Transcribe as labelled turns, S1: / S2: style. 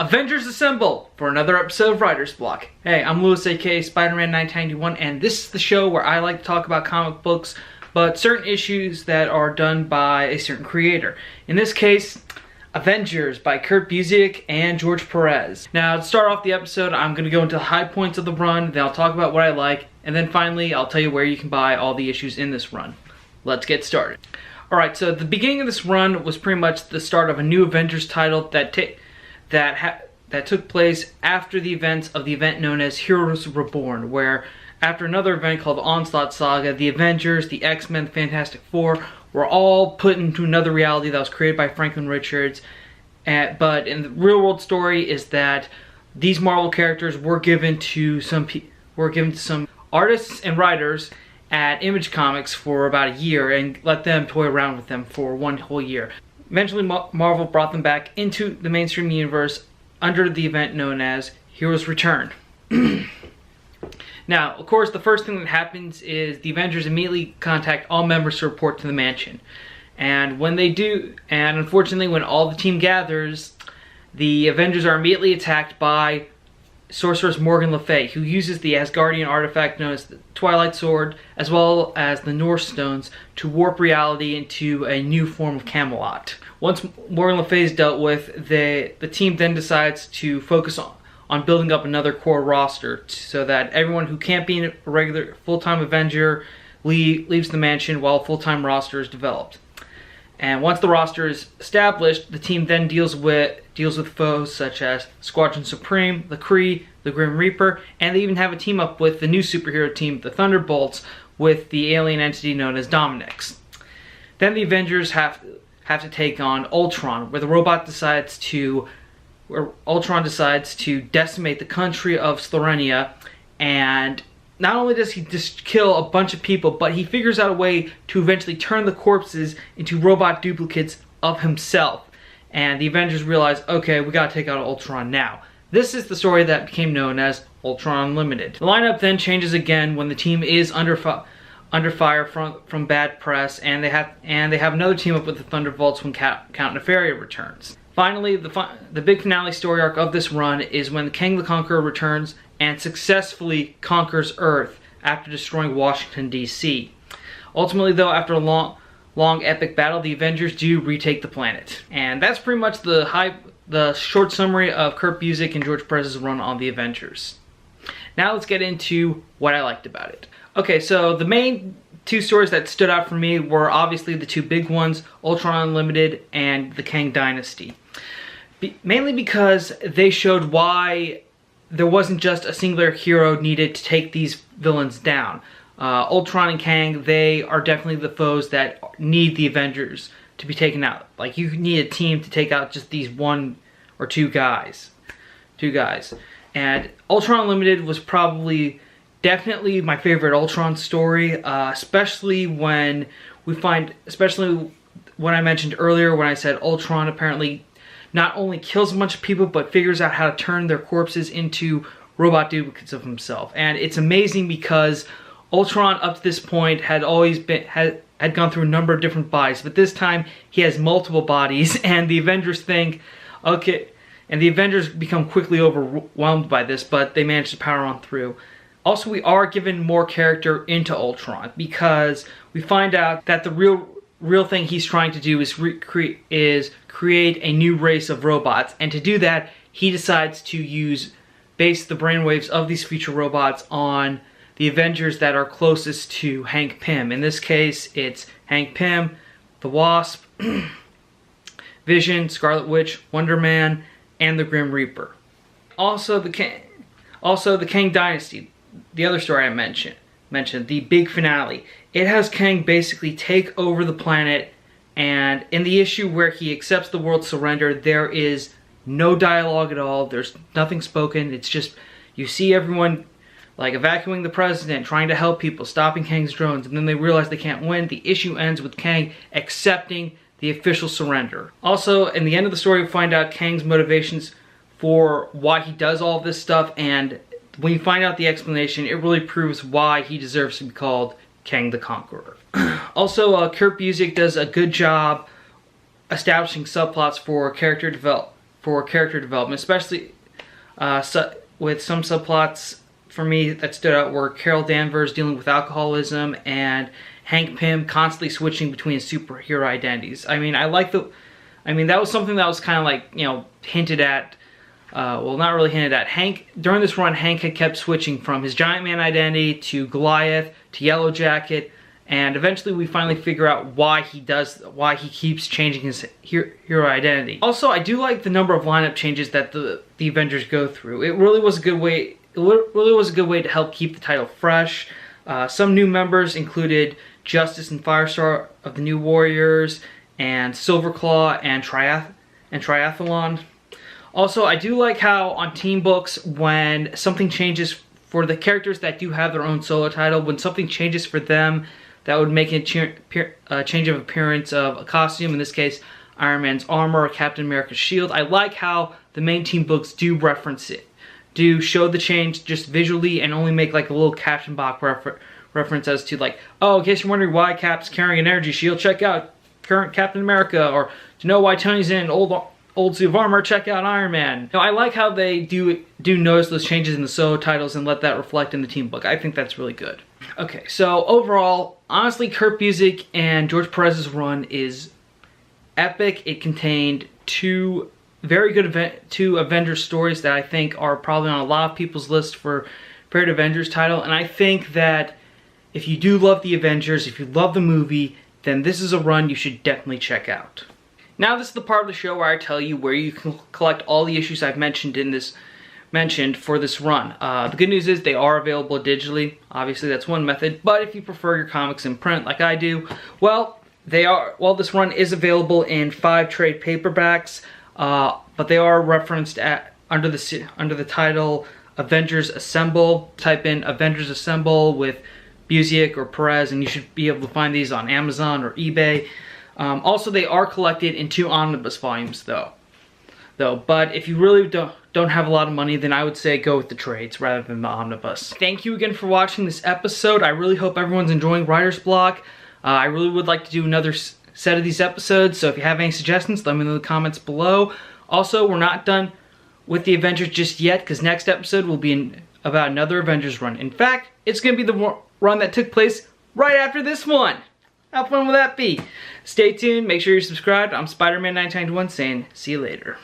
S1: Avengers Assemble for another episode of Writer's Block. Hey, I'm Lewis, aka Spider-Man 1991, and this is the show where I like to talk about comic books, but certain issues that are done by a certain creator. In this case, Avengers by Kurt Busiek and George Perez. Now, to start off the episode, I'm going to go into the high points of the run, then I'll talk about what I like, and then finally, I'll tell you where you can buy all the issues in this run. Let's get started. Alright, so the beginning of this run was pretty much the start of a new Avengers title that took place after the events of the event known as Heroes Reborn, where after another event called the Onslaught Saga, the Avengers, the X-Men, the Fantastic Four were all put into another reality that was created by Franklin Richards. But in the real world story is that these Marvel characters were given to some artists and writers at Image Comics for about a year and let them toy around with them for one whole year. Eventually, Marvel brought them back into the mainstream universe under the event known as Heroes Return. Now, of course, the first thing that happens is the Avengers immediately contact all members to report to the mansion. And when they do, and unfortunately when all the team gathers, the Avengers are immediately attacked by Sorceress Morgan Le Fay, who uses the Asgardian artifact known as the Twilight Sword, as well as the Norse Stones, to warp reality into a new form of Camelot. Once Morgan Le Fay is dealt with, the team then decides to focus on building up another core roster so that everyone who can't be a regular full-time Avenger leaves the mansion while a full-time roster is developed. And once the roster is established, the team then deals with foes such as Squadron Supreme, the Kree, the Grim Reaper, and they even have a team up with the new superhero team, the Thunderbolts, with the alien entity known as Dominix. Then the Avengers have to take on Ultron, where Ultron decides to decimate the country of Slorenia, and not only does he just kill a bunch of people, but he figures out a way to eventually turn the corpses into robot duplicates of himself. And the Avengers realize, okay, we gotta take out Ultron now. This is the story that became known as Ultron Unlimited. The lineup then changes again when the team is under fire from bad press, and they have another team up with the Thunderbolts when Count Nefaria returns. Finally, the big finale story arc of this run is when Kang the Conqueror returns and successfully conquers Earth after destroying Washington, D.C. Ultimately, though, after a long epic battle, the Avengers do retake the planet. And that's pretty much the short summary of Kurt Busiek and George Perez's run on the Avengers. Now let's get into what I liked about it. Okay, so the main two stories that stood out for me were obviously the two big ones, Ultron Unlimited and the Kang Dynasty. Mainly because they showed why there wasn't just a singular hero needed to take these villains down. Ultron and Kang, they are definitely the foes that need the Avengers to be taken out. Like, you need a team to take out just these one or two guys. And Ultron Unlimited was definitely my favorite Ultron story, especially when I mentioned earlier when I said Ultron apparently not only kills a bunch of people, but figures out how to turn their corpses into robot duplicates of himself. And it's amazing because Ultron, up to this point, had gone through a number of different bodies, but this time he has multiple bodies, and the Avengers think, okay, and the Avengers become quickly overwhelmed by this, but they manage to power on through. Also, we are given more character into Ultron because we find out that the real thing he's trying to do is create a new race of robots, and to do that he decides to base the brainwaves of these future robots on the Avengers that are closest to Hank Pym. In this case, it's Hank Pym, the Wasp, Vision, Scarlet Witch, Wonder Man, and the Grim Reaper. Also the Kang Dynasty, the other story I mentioned, the big finale. It has Kang basically take over the planet, and in the issue where he accepts the world's surrender, there is no dialogue at all. There's nothing spoken. It's just, you see everyone like evacuating the president, trying to help people, stopping Kang's drones, and then they realize they can't win. The issue ends with Kang accepting the official surrender. Also, in the end of the story, we find out Kang's motivations for why he does all of this stuff, and when you find out the explanation, it really proves why he deserves to be called Kang the Conqueror. Also, Kurt Busiek does a good job establishing subplots for character for character development, especially with some subplots for me that stood out were Carol Danvers dealing with alcoholism and Hank Pym constantly switching between superhero identities. I mean, that was something that was kind of like, you know, hinted at. Well, not really hinted at. During this run, Hank had kept switching from his Giant Man identity to Goliath to Yellow Jacket, and eventually we finally figure out why he keeps changing his hero identity. Also, I do like the number of lineup changes that the Avengers go through. It really was a good way. It really was a good way to help keep the title fresh. Some new members included Justice and Firestar of the New Warriors, and Silverclaw and Triathlon. Also, I do like how on team books, when something changes for the characters that do have their own solo title, when something changes for them, that would make a change of appearance of a costume, in this case, Iron Man's armor or Captain America's shield. I like how the main team books do reference it, do show the change just visually, and only make like a little caption box reference as to like, oh, in case you're wondering why Cap's carrying an energy shield, check out current Captain America, or to know why Tony's in old suit of armor, check out Iron Man. Now, I like how they do notice those changes in the solo titles and let that reflect in the team book. I think that's really good. Okay, so overall, honestly, Kurt Busiek and George Perez's run is epic. It contained two very good Avengers stories that I think are probably on a lot of people's list for favorite Avengers title, and I think that if you do love the Avengers, if you love the movie, then this is a run you should definitely check out. Now this is the part of the show where I tell you where you can collect all the issues I've mentioned for this run. The good news is they are available digitally. Obviously that's one method, but if you prefer your comics in print like I do, well, this run is available in 5 trade paperbacks, but they are referenced under the title Avengers Assemble. Type in Avengers Assemble with Busiek or Perez, and you should be able to find these on Amazon or eBay. Also, they are collected in 2 omnibus volumes, though. But if you really don't have a lot of money, then I would say go with the trades rather than the omnibus. Thank you again for watching this episode. I really hope everyone's enjoying Writer's Block. I really would like to do another set of these episodes, so if you have any suggestions, let me know in the comments below. Also, we're not done with the Avengers just yet, because next episode will be about another Avengers run. In fact, it's going to be the run that took place right after this one. How fun will that be? Stay tuned, make sure you're subscribed. I'm Spider-Man 1991 saying, see you later.